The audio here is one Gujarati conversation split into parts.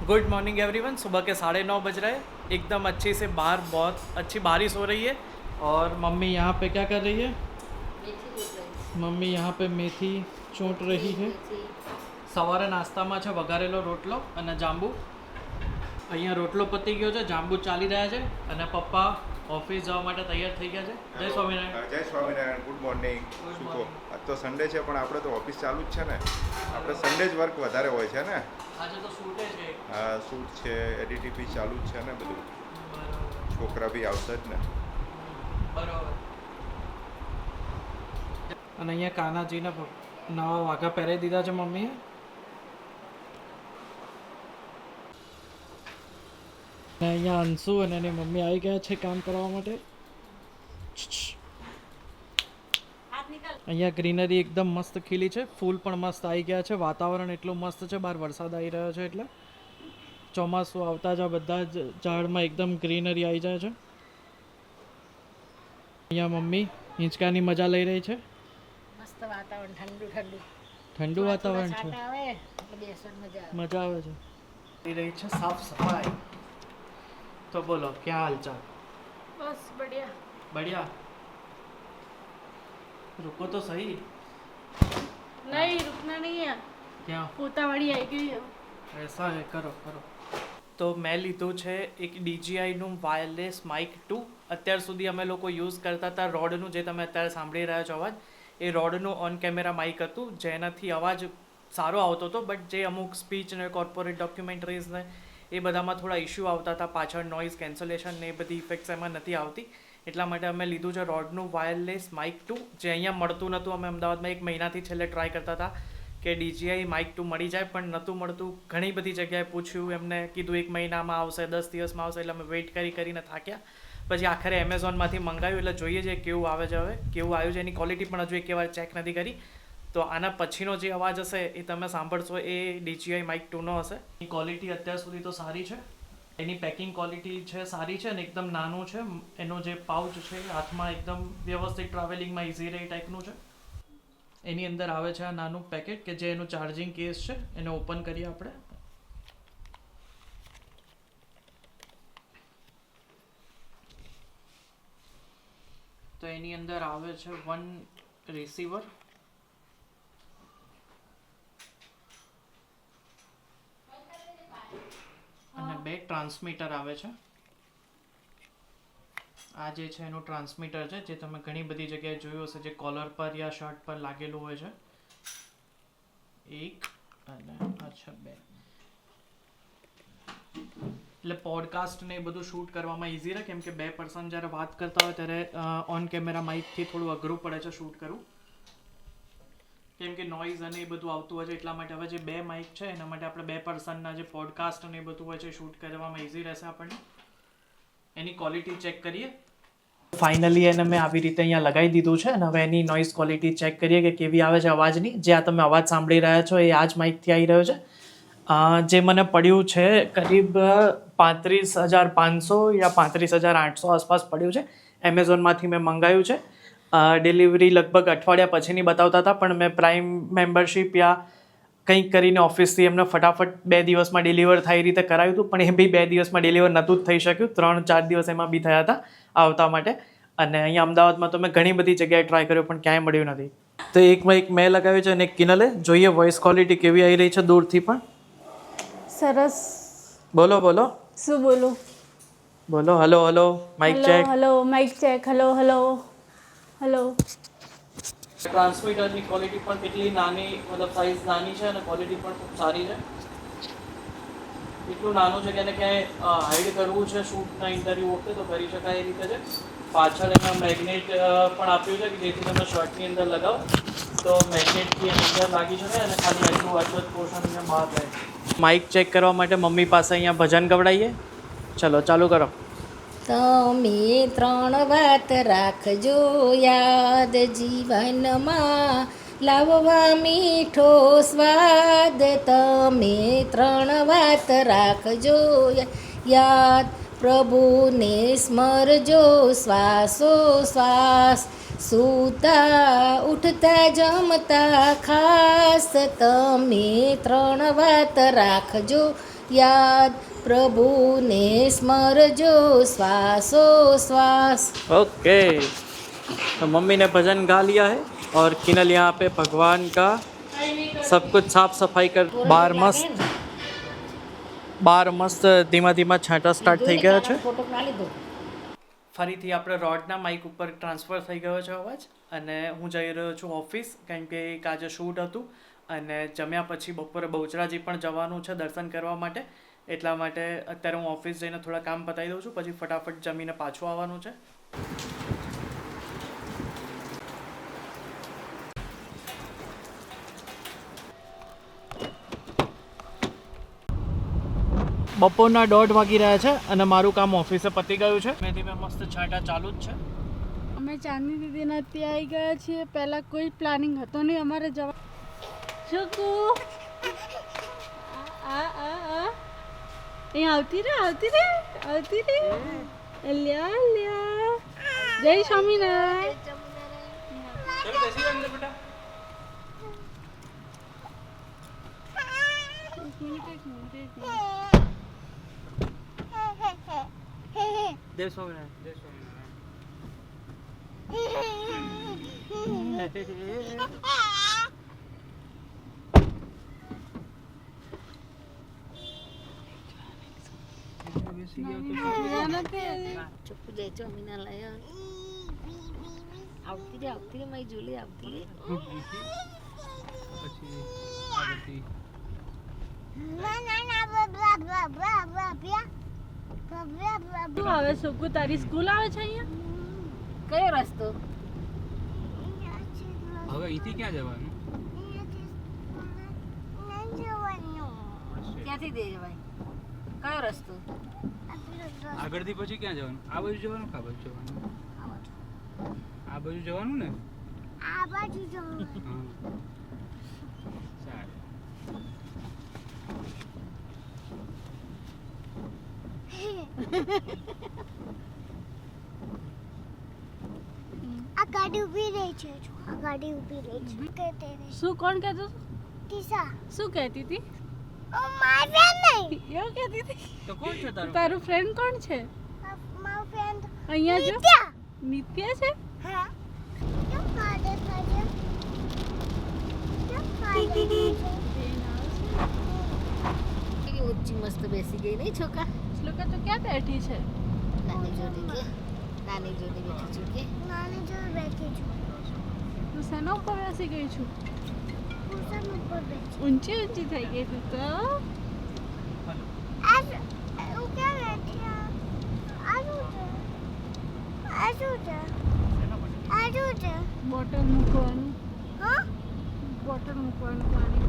Good morning everyone. सुबह के 9:30 बज रहे हैं। एकदम अच्छी से बाहर बहुत अच्छी बारिश हो रही है। और मम्मी यहाँ पे क्या कर रही है? मम्मी यहाँ पे मेथी चूंट रही है। સવારે નાસ્તામાં છે વઘારેલો રોટલો અને જાંબુ. અહીંયા રોટલો પતી ગયો છે, જાંબુ ચાલી રહ્યા છે અને પપ્પા ઓફિસ જવા માટે તૈયાર થઈ ગયા છે. જય સ્વામિનારાયણ. જય સ્વામિનારાયણ. Good morning. શું કહો? આજ તો સન્ડે છે પણ આપણે તો ઓફિસ ચાલુ જ છે ને. આપણે સન્ડે જ વર્ક વધારે હોય છે ને. આજે તો શૂટે છે. હા, શૂટ છે, એડિટિંગ બી ચાલુ જ છે ને બધું. છોકરા બી આવશે જ ને. બરોબર. અને અહીંયા કાનાજીને નવા વાઘા પહેરાવી દીધા છે મમ્મીએ. અને અહીંયા અંશુ અને એની મમ્મી આવી ગયા છે કામ કરવા માટે. અહીંયા ગ્રીનરી એકદમ મસ્ત ખીલી છે, ફૂલ પણ મસ્ત આવી ગયા છે, વાતાવરણ એટલું મસ્ત છે, બહાર વરસાદ આવી રહ્યો છે એટલે ચોમાસું આવતા જ આ બધા જ ઝાડમાં એકદમ ગ્રીનરી આવી જાય છે. અહીંયા મમ્મી હિંચકાની મજા લઈ રહી છે. મસ્ત વાતાવરણ, ઠંડુ ઠંડુ ઠંડુ વાતાવરણ છે, છાંટા આવે એટલે બેસવાની મજા આવે. મજા આવે છે. થઈ રહી છે સાફ સફાઈ. તો બોલો ક્યાં હાલચાલ? બસ બઢિયા. बढ़िया. रुको तो सही. નહીં रुकना नहीं है. क्या પોતાવાળી આવી ગઈ. ऐसा है, करो करो. તો મેં લીધું છે એક DJIનું વાયરલેસ માઇક 2. અત્યાર સુધી અમે લોકો યુઝ કરતા હતા રોડનું, જે તમે અત્યારે સાંભળી રહ્યા છો અવાજ, એ રોડનું ઓન કેમેરા માઇક હતું, જેનાથી અવાજ સારો આવતો હતો. બટ જે અમુક સ્પીચ ને કોર્પોરેટ ડોક્યુમેન્ટરીઝ ને એ બધામાં થોડા ઇશ્યુ આવતા હતા, પાછળ નોઇઝ કેન્સલેશન ને એ બધી ઇફેક્ટ્સ એમાં નથી આવતી. એટલા માટે અમે લીધું છે રોડનું વાયરલેસ માઇક 2, જે અહીંયા મળતું નહોતું. અમે અમદાવાદમાં 1 મહિનાથી છેલ્લે ટ્રાય કરતા હતા કે DJI માઇક 2 મળી જાય, પણ નહોતું મળતું. ઘણી બધી જગ્યાએ પૂછ્યું, એમને કીધું 1 મહિનામાં આવશે, 10 દિવસમાં આવશે. એટલે અમે વેઇટ કરીને થાક્યા. પછી આખરે એમેઝોનમાંથી મંગાવ્યું. એટલે જોઈએ છે કેવું આવે છે, હવે કેવું આવ્યું છે. એની ક્વોલિટી પણ હજુ એક વાર ચેક નથી કરી. તો આના પછીનો જે અવાજ હશે એ તમે સાંભળશો એ DJI માઇક 2નો હશે. એની ક્વોલિટી અત્યાર સુધી તો સારી છે. એની પેકિંગ ક્વોલિટી છે સારી છે અને એકદમ નાનું છે. એનો જે પાઉચ છે હાથમાં એકદમ વ્યવસ્થિત ટ્રાવેલિંગમાં ઇઝી રહે ટાઈપનું છે. એની અંદર આવે છે આ નાનું પેકેટ કે જે એનું ચાર્જિંગ કેસ છે. એને ઓપન કરીએ આપણે. તો એની અંદર આવે છે 1 રિસીવર અને 2 ટ્રાન્સમીટર આવે છે. આ જે છે એનું ટ્રાન્સમીટર છે, જે તમે ઘણી બધી જગ્યાએ જોયું હશે, જે કોલર પર યા શર્ટ પર લાગેલું હોય છે. એક અને અચ્છા 2. એટલે પોડકાસ્ટ ને એ બધું શૂટ કરવામાં ઇઝી રહે, કેમ કે 2 પર્સન જ્યારે વાત કરતા હોય ત્યારે ઓન કેમેરા માઇકથી થોડું અઘરું પડે છે શૂટ કરવું, કેમ કે નોઇઝ અને એ બધું આવતું હોય છે. એટલા માટે હવે જે 2 માઇક છે એના માટે આપણે 2 પર્સનના જે પોડકાસ્ટ અને એ બધું હોય છે શૂટ કરવામાં ઇઝી રહેશે આપણને. એની ક્વોલિટી ચેક કરીએ. ફાઇનલી એને મેં આવી રીતે અહીંયા લગાવી દીધું છે અને હવે એની નોઇઝ ક્વોલિટી ચેક કરીએ કે કેવી આવે છે અવાજની. જે આ તમે અવાજ સાંભળી રહ્યા છો એ આ જ માઇકથી આવી રહ્યો છે. જે મને પડ્યું છે કરીબ 35,500 યા 35,800 આસપાસ પડ્યું છે. એમેઝોનમાંથી મેં મંગાવ્યું છે. ડિલિવરી લગભગ અઠવાડિયા પછીની બતાવતા હતા, પણ મેં પ્રાઇમ મેમ્બરશિપ યા કંઈક કરીને ઓફિસથી એમને ફટાફટ 2 દિવસમાં ડિલિવર થાય એ રીતે કરાવ્યું હતું, પણ એ બી 2 દિવસમાં ડિલિવર નહોતું જ થઈ શક્યું. 3-4 દિવસ એમાં બી થયા હતા આવતા માટે. અને અહીંયા અમદાવાદમાં તો મેં ઘણી બધી જગ્યાએ ટ્રાય કર્યો પણ ક્યાંય મળ્યું નથી. તો એકમાં એક મેં લગાવ્યું છે અને એક કિનલે. જોઈએ વોઇસ ક્વોલિટી કેવી આવી રહી છે દૂરથી પણ. સરસ. બોલો બોલો. શું બોલું? બોલો. Hello hello, mike check. Hello mike check. Hello hello hello. ટ્રાન્સમીટરની ક્વોલિટી પણ કેટલી નાની, મતલબ સાઇઝ નાની છે અને ક્વોલિટી પણ ખૂબ સારી છે. એટલું નાનું છે કે એને ક્યાંય હાઈડ કરવું છે શૂટના ઇન્ટરવ્યૂ વખતે તો કરી શકાય એ રીતે છે. પાછળ એમાં મેગ્નેટ પણ આપ્યું છે કે જેથી તમે શર્ટની અંદર લગાવો તો મેગ્નેટથી અંદર લાગી શકે અને ખાલી આટલું જ પોર્શન અહીંયા બહાર રહે. માઇક ચેક કરવા માટે મમ્મી પાસે અહીંયા ભજન ગવડાવીએ. ચલો ચાલુ કરો. તમે 3 વાત રાખજો યાદ જીવનમાં, લાવવા મીઠો સ્વાદ. તમે 3 વાત રાખજો યાદ, પ્રભુને સ્મરજો શ્વાસોશ્વાસ. સૂતા ઉઠતા જમતા ખાસ તમે 3 વાત રાખજો યાદ, પ્રભુને સ્મરજો શ્વાસો શ્વાસ. ओके, तो मम्मी ने भजन गा लिया है और किनल यहाँ पे भगवान का सब कुछ साफ सफाई कर બાર મસ્ત ધીમા ધીમા છાંટા સ્ટાર્ટ થઈ ગયા છે. ફોટો ના લીધો. ફરીથી આપણે રોડના માઇક ઉપર ટ્રાન્સફર થઈ ગયો છે અવાજ, અને હું જઈ રહ્યો છું ઓફિસ, કારણ કે એક આજે શૂટ હતું અને જમ્યા પછી બપોરે બહુચરાજી પણ જવાનું છે દર્શન કરવા માટે. એટલા માટે અત્યારે હું ઓફિસ જઈને થોડા કામ પતાવી દઉં છું, પછી ફટાફટ જમીને પાછું આવવાનું છે. બપોરના 1:30 વાગી રહ્યા છે અને મારું કામ ઓફિસે પતી ગયું છે. ધીમે ધીમે મસ્ત છાંટા ચાલુ જ છે. અમે ચાંદની દીદીના ત્યાં આવી ગયા છીએ. પહેલાં કોઈ પ્લાનિંગ હતો નહીં અમારે જવા. શકુ અહીં આવતી રે અલ્યા જય સ્વામિનારાયણ. દેવ સ્વામિનારાયણ. ચૂપ જય સ્વામિનારાયણ. આવતી રે મારી જોલી આવતી રે. શું આવે સુકુ, તારી સ્કૂલ આવે છે અહીંયા? કયો રસ્તો? હવે અહીંથી ક્યાં જવાનું? ક્યાંથી દે ભાઈ? કયો રસ્તો? આગળથી પછી ક્યાં જવાનું? આ બાજુ જવાનું કે આ બાજુ જવાનું? આ બાજુ જવાનું ને? આ બાજુ જવાનું. હા સારું. આ ગાડી ઊભી રહી છે. શું કોણ કહેતું? ટીસા. શું કહેતી હતી? ઓ મારે નહીં એવું કહેતી હતી. તો કોણ છે તારું ફ્રેન્ડ કોણ છે? મારો ફ્રેન્ડ અહીંયા જો નિત્યા. નિત્યા છે. હા કેમ ફાડે કેવી ઊંચી મસ્ત બેસી ગઈ નહીં છોકરા? શ્લોકા તો ક્યાં બેઠી છે? નાની જોડી બેઠી છું કે નાની જોડે બેઠી છું. તું શેના ઉપર બેસી ગઈ છું? કુશન ઉપર બેઠી. ઊંચી થઈ ગઈ તું તો. આ હું ક્યાં બેઠી? આ શું છે? બોટલ મૂકવાનું. હા બોટલ મૂકવાનું પાણી.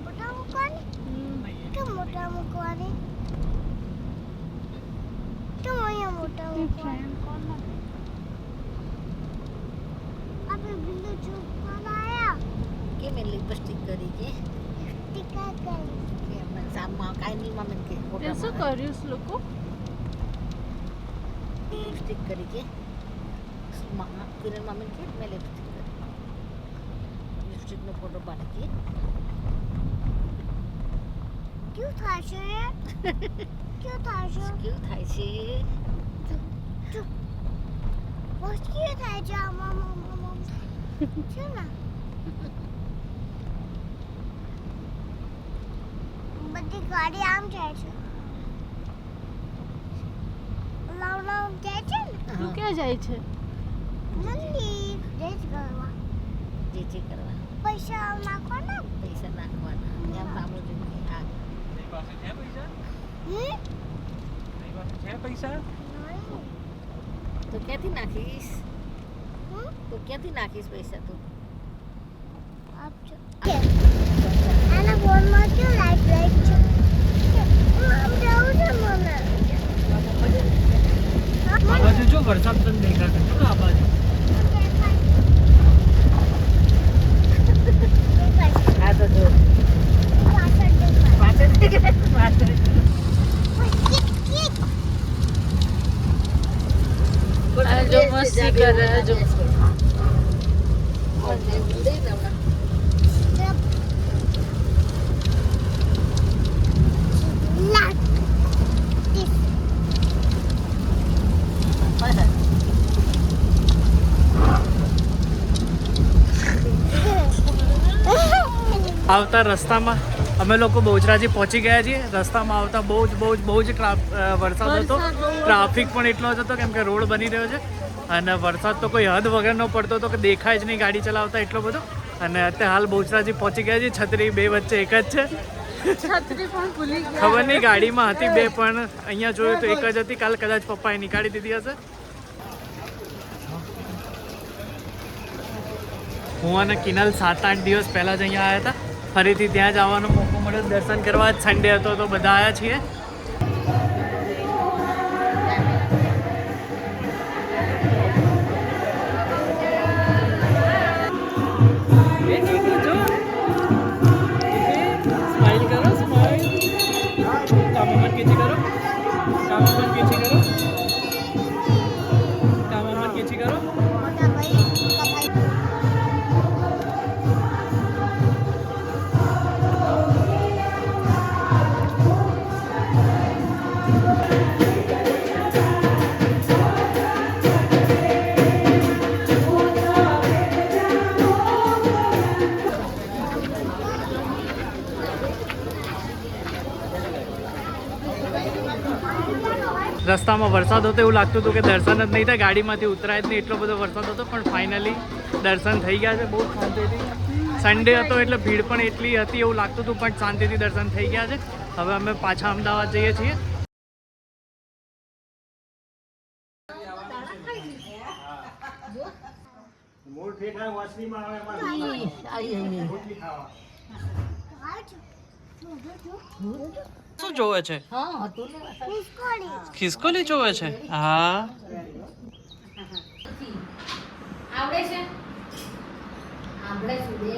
મોટા મૂકવાની. કેમ મોટા મૂકવાની? કેમ અહીંયા મોટા મૂકવાની? ફ્રેન્ડ કોણ નથી? આપણે બિલ્લો ચોકમાં આવ્યા. કેમ એ લિપસ્ટિક કરી કે ટીકા કરી. કે મને સામમાં કાંઈ નહીં મામે કે તે શું કર્યું શ્લોકો? લિપસ્ટિક કરી કે કિરણ મામે કે મેં લિપસ્ટિક કરી લિપસ્ટિકનો ફોટો પાડે કે કેવું થાય છે? કેવું થાય છે? કેવું થાય છે? બસ કેવું થાય છે? આમાં છે ને બધી ગાડી આમ જાય છે. લાવ જાય છે ને તું ક્યાં જાય છે? મંદિર રેજ કરવા. જે કરવા પૈસા નાખવાના. પૈસા નાખવાના એમ સામું જોઈએ. આ તારી પાસે છે પૈસા? હમ તારી પાસે છે પૈસા? તો ક્યાંથી નાખીશ? હમ તો ક્યાંથી નાખીશ પૈસા તું? આપજો. આના ફોનમાં કેવું લાઈટ છે? આમ જવું છે મને. આ બાજુ જો વરસાદ તને દેખાશે જો ને આ બાજુ. હા તો જો પાછળ જો મસ્તી કરે જો. આવતા રસ્તામાં અમે લોકો બહુચરાજી પહોંચી ગયા છીએ. રસ્તામાં આવતા બહુ જ વરસાદ હતો. ટ્રાફિક પણ એટલો જ હતો કેમ કે રોડ બની રહ્યો છે અને વરસાદ તો કોઈ હદ વગરનો પડતો હતો કે દેખાય જ નહીં ગાડી ચલાવતા એટલો બધો. અને અત્યારે હાલ બહુચરાજી પહોંચી ગયા છીએ. છત્રી બે વચ્ચે એક જ છે. છત્રી પણ ભૂલી ગયા. ખબર નહીં ગાડીમાં હતી બે પણ અહીંયા જોયું તો એક જ હતી. કાલ કદાચ પપ્પાએ નીકાળી દીધી હશે. હું અને કિનલ 7-8 દિવસ પહેલાં જ અહીંયા આવ્યા હતા. ફરીથી ત્યાં જ આવવાનો મોકો મળ્યો દર્શન કરવા. સન્ડે હતો તો બધા આવ્યા છીએ. સ્માઈલ કરો, સ્માઈલ. કામમાં કેચી કરો, કામમાં કેચી કરો, કામમાં કેચી કરો. મોટા ભાઈ કપાઈ રસ્તામાં વરસાદ હતો એવું લાગતું હતું કે દર્શન જ નહીં થાય. ગાડીમાંથી ઉતરાય જ નહીં એટલો બધો વરસાદ હતો પણ ફાઇનલી દર્શન થઈ ગયા છે બહુ શાંતિથી. સન્ડે હતો એટલે ભીડ પણ એટલી હતી એવું લાગતું હતું પણ શાંતિથી દર્શન થઈ ગયા છે. હવે અમે પાછા અમદાવાદ જઈએ છીએ. શું જોવે છે? હા હતું ને ખિસકોલી ખિસકોલી જોવે છે. હા આવડે છે આવડે છે બે